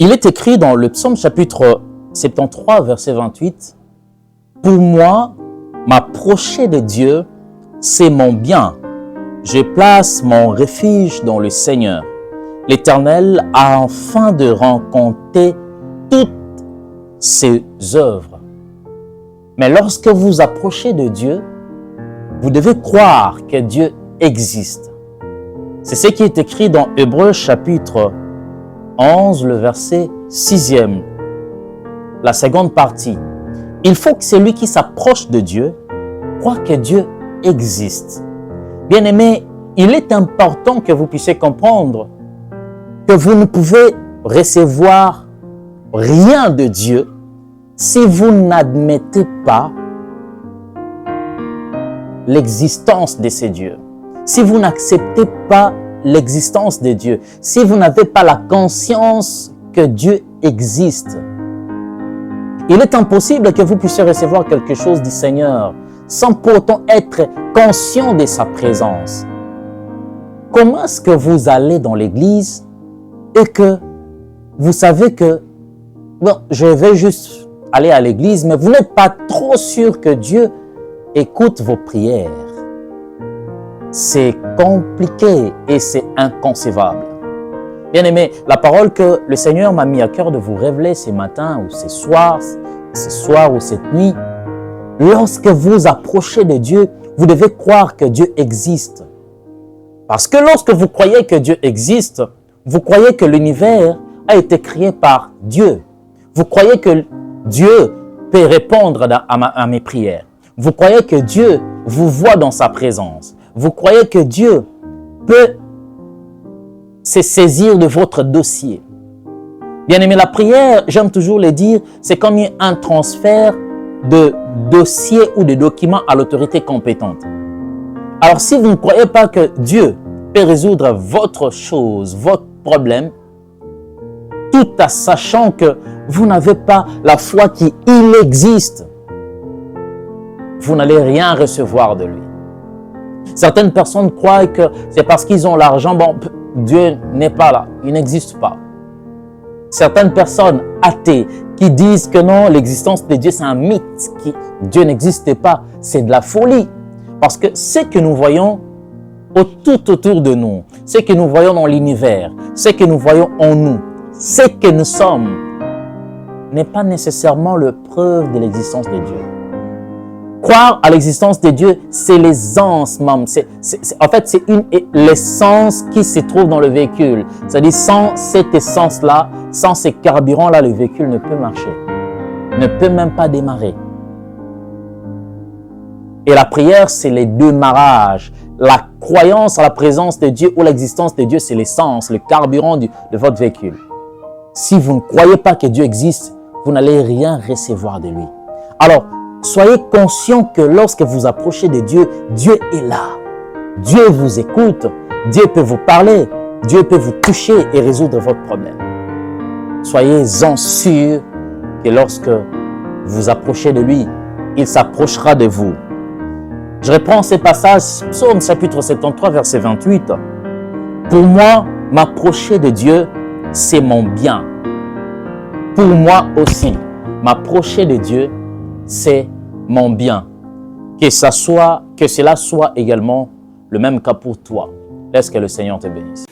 Il est écrit dans le psaume chapitre 73, verset 28, « Pour moi, m'approcher de Dieu, c'est mon bien. Je place mon refuge dans le Seigneur. L'Éternel a enfin de rencontrer toutes ses œuvres. » Mais lorsque vous approchez de Dieu, vous devez croire que Dieu existe. C'est ce qui est écrit dans Hébreux chapitre 11, le verset 6e, la seconde partie. Il faut que celui qui s'approche de Dieu croit que Dieu existe. Bien-aimés, il est important que vous puissiez comprendre que vous ne pouvez recevoir rien de Dieu si vous n'admettez pas l'existence de ces dieux. Si vous n'acceptez pas l'existence de Dieu, si vous n'avez pas la conscience que Dieu existe, il est impossible que vous puissiez recevoir quelque chose du Seigneur sans pour autant être conscient de sa présence. Comment est-ce que vous allez dans l'église et que vous savez que bon, je vais juste aller à l'église, mais vous n'êtes pas trop sûr que Dieu écoute vos prières? C'est compliqué et c'est inconcevable. Bien-aimés, la parole que le Seigneur m'a mis à cœur de vous révéler ce matin ou ce soir ou cette nuit, lorsque vous approchez de Dieu, vous devez croire que Dieu existe. Parce que lorsque vous croyez que Dieu existe, vous croyez que l'univers a été créé par Dieu. Vous croyez que Dieu peut répondre à mes prières. Vous croyez que Dieu vous voit dans sa présence. Vous croyez que Dieu peut se saisir de votre dossier. Bien-aimé, la prière, j'aime toujours le dire, c'est comme un transfert de dossier ou de documents à l'autorité compétente. Alors, si vous ne croyez pas que Dieu peut résoudre votre chose, votre problème, tout en sachant que vous n'avez pas la foi qu'il existe, vous n'allez rien recevoir de lui. Certaines personnes croient que c'est parce qu'ils ont l'argent, bon, Dieu n'est pas là, il n'existe pas. Certaines personnes athées qui disent que non, l'existence de Dieu c'est un mythe, que Dieu n'existe pas, c'est de la folie. Parce que ce que nous voyons tout autour de nous, ce que nous voyons dans l'univers, ce que nous voyons en nous, ce que nous sommes, n'est pas nécessairement la preuve de l'existence de Dieu. Croire à l'existence de Dieu, c'est l'essence même. En fait, c'est l'essence qui se trouve dans le véhicule. C'est-à-dire, sans cette essence-là, sans ces carburants-là, le véhicule ne peut marcher. Ne peut même pas démarrer. Et la prière, c'est le démarrage. La croyance à la présence de Dieu ou l'existence de Dieu, c'est l'essence, le carburant de votre véhicule. Si vous ne croyez pas que Dieu existe, vous n'allez rien recevoir de lui. Alors, soyez conscient que lorsque vous approchez de Dieu, Dieu est là. Dieu vous écoute. Dieu peut vous parler. Dieu peut vous toucher et résoudre votre problème. Soyez-en sûrs que lorsque vous approchez de lui, il s'approchera de vous. Je reprends ces passages, Psaume chapitre 73, verset 28. « Pour moi, m'approcher de Dieu, c'est mon bien. Pour moi aussi, m'approcher de Dieu, c'est mon bien. » Que cela soit également le même cas pour toi. Laisse que le Seigneur te bénisse.